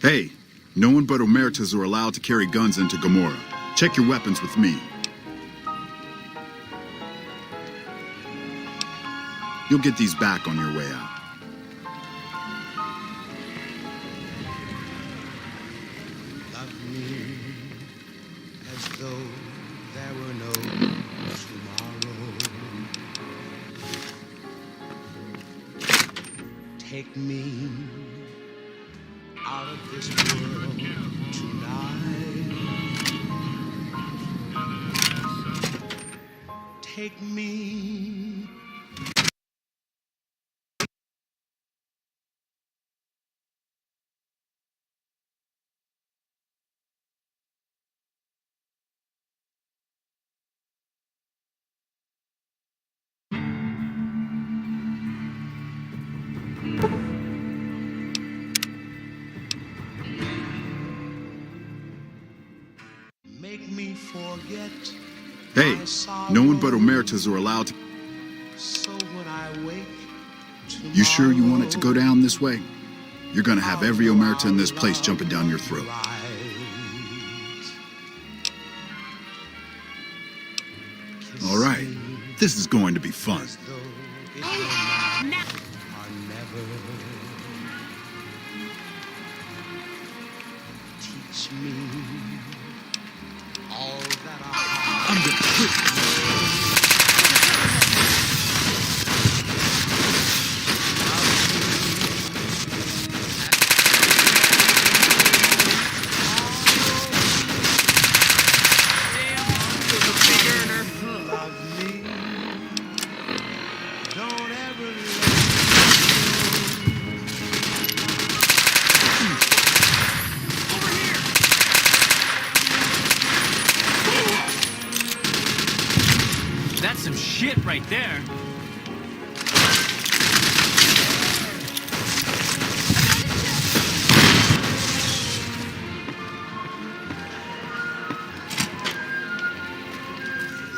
Hey, no one but Omertas are allowed to carry guns into Gomorrah. Check your weapons with me. You'll get these back on your way out. Love me as though there were no tomorrow. Take me out of this world tonight. Take me. Make me forget. Hey, no one but Omertas are allowed to... So when I wake tomorrow, You sure you want it to go down this way? You're gonna have every Omerta in this place jumping down your throat. All right, this is going to be fun. Teach me all that I'm gonna quit. love me. Don't ever That's some shit right there.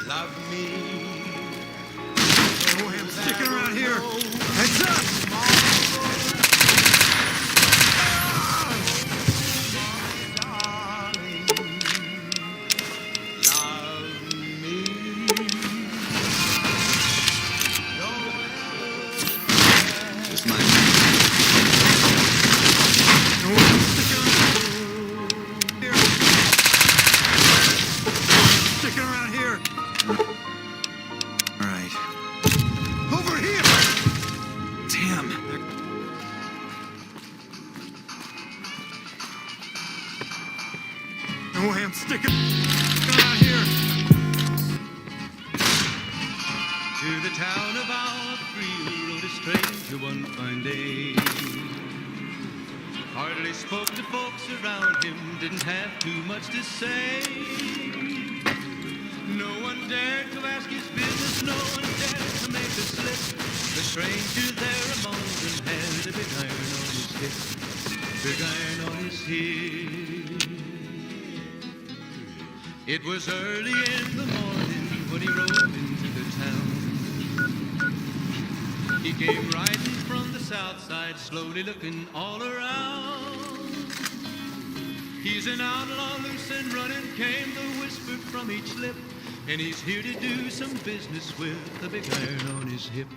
love me. Oh, I'm sticking around here. Heads up! Darling, love me. Just my... Oh, I'm sticking around here. Sticking around here. All right. Over here! Damn. Oh, I'm sticking around here. To the town of Alfreel rode a stranger one fine day. Hardly spoke to folks around him, didn't have too much to say. No one dared to ask his business, no one dared to make a slip. The stranger there among them had a big iron on his hip, big iron on his hip. It was early in the morning when he rode into the town. He came riding from the south side, slowly looking all around. He's an outlaw, loose and running, came the whisper from each lip. And he's here to do some business with a big iron on his hip,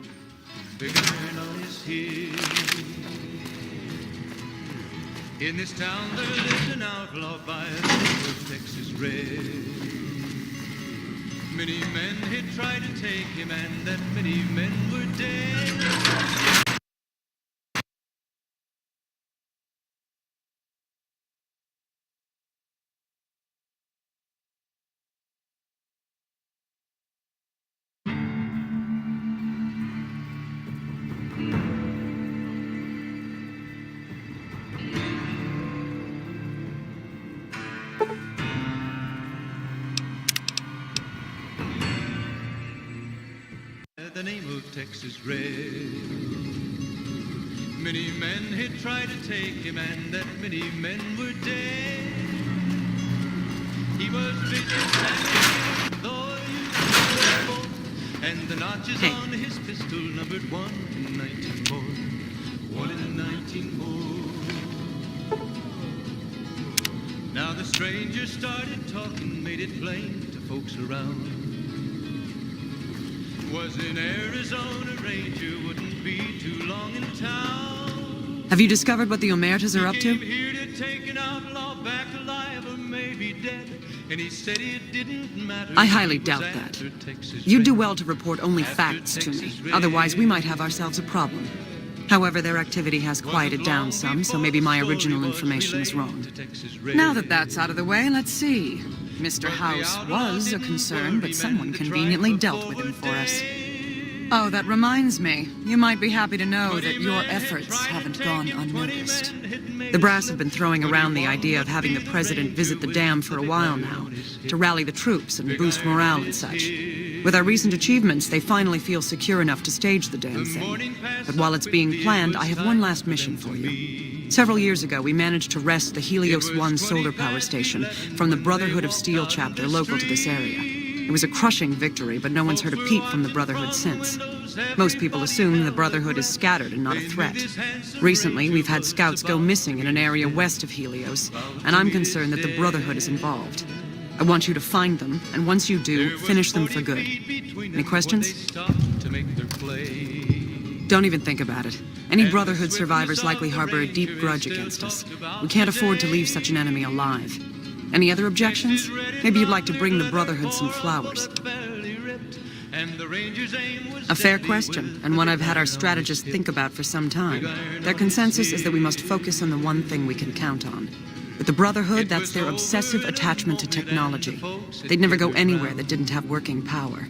big iron on his hip. In this town there lived an outlaw by the name of Texas Red. Many men had tried to take him, and that many men were dead. The name of Texas Red. Many men had tried to take him, and that many men were dead. He was vicious and loyal, and the notches on his pistol numbered 1 in 19 more. 1 in 19 more. stranger started talking, made it plain to folks around. Was in Arizona, Ranger wouldn't be too long in town. Have you discovered what the Omertas are up Came to? here to take an outlaw back alive or maybe dead. And he said it didn't matter. I highly He was doubt that. after Texas You'd do Red. well to report only After facts to me. Texas Red. Otherwise, we might have ourselves a problem. However, their activity has quieted down some, so maybe my original information is wrong. Now that that's out of the way, let's see. Mr. House was a concern, but someone conveniently dealt with him for us. Oh, that reminds me. You might be happy to know that your efforts haven't gone unnoticed. The brass have been throwing around the idea of having the president visit the dam for a while now, to rally the troops and boost morale and such. With our recent achievements, they finally feel secure enough to stage the damn thing. But while it's being planned, I have one last mission for you. Several years ago, we managed to wrest the Helios 1 solar power station from the Brotherhood of Steel chapter local to this area. It was a crushing victory, but no one's heard a peep from the Brotherhood since. Most people assume the Brotherhood is scattered and not a threat. Recently, we've had scouts go missing in an area west of Helios, and I'm concerned that the Brotherhood is involved. I want you to find them, and once you do, finish them for good. Any questions? Don't even think about it. Any Brotherhood survivors likely harbor a deep grudge against us. We can't afford to leave such an enemy alive. Any other objections? Maybe you'd like to bring the Brotherhood some flowers. A fair question, and one I've had our strategists think about for some time. Their consensus is that we must focus on the one thing we can count on. With the Brotherhood, that's their obsessive attachment to technology. They'd never go anywhere that didn't have working power.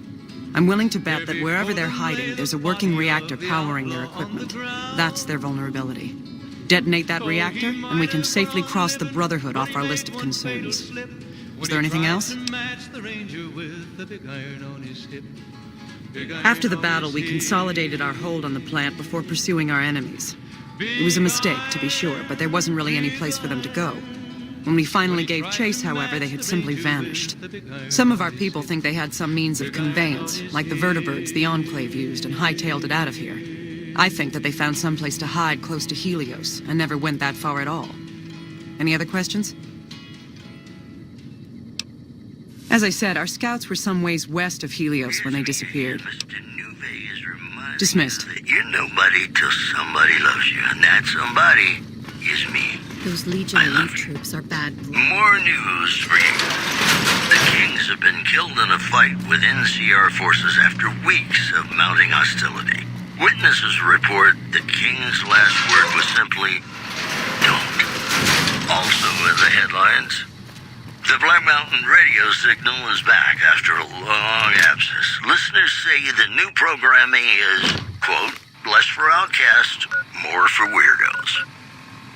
I'm willing to bet that wherever they're hiding, there's a working reactor powering their equipment. That's their vulnerability. Detonate that reactor, and we can safely cross the Brotherhood off our list of concerns. Was there anything else? After the battle, we consolidated our hold on the plant before pursuing our enemies. It was a mistake, to be sure, but there wasn't really any place for them to go. When we finally gave chase, however, they had simply vanished. Some of our people think they had some means of conveyance, like the vertibirds the Enclave used, and hightailed it out of here. I think that they found some place to hide close to Helios, and never went that far at all. Any other questions? As I said, our scouts were some ways west of Helios when they disappeared. Mr. Newvay is reminding Dismissed. you that you're nobody till somebody loves you, and that somebody is me. Those Legion elite troops are bad blood. More news for you. The Kings have been killed in a fight with NCR forces after weeks of mounting hostility. Witnesses report the King's last word was simply, don't. Also in the headlines, the Black Mountain radio signal is back after a long absence. Listeners say the new programming is, quote, less for outcasts, more for weirdos.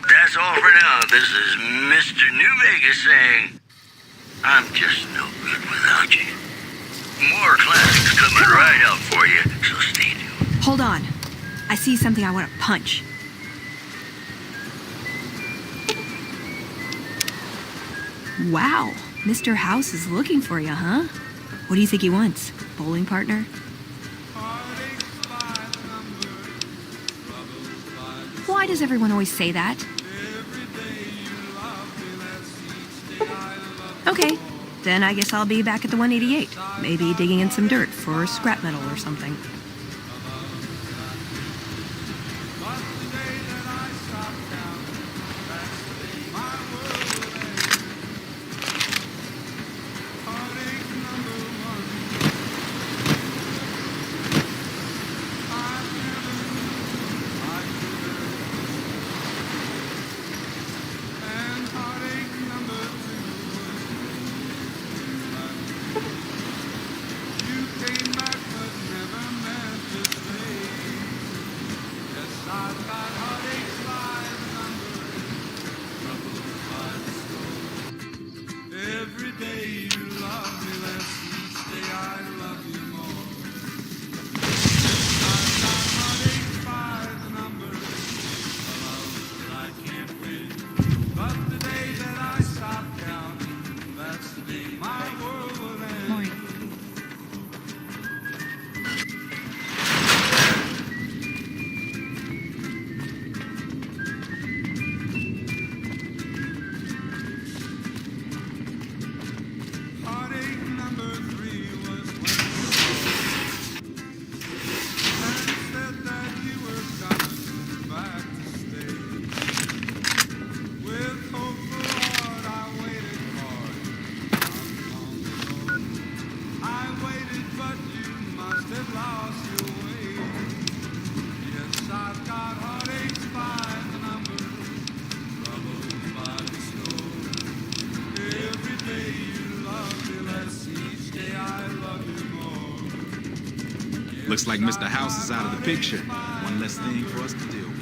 That's all for now. This is Mr. New Vegas saying, I'm just no good without you. More classics coming right up for you, so stay tuned. Hold on. I see something I want to punch. Wow. Mr. House is looking for you, huh? What do you think he wants? Bowling partner? Why does everyone always say that? Okay, then I guess I'll be back at the 188. Maybe digging in some dirt for scrap metal or something. Looks like Mr. House is out of the picture. One less thing for us to deal with.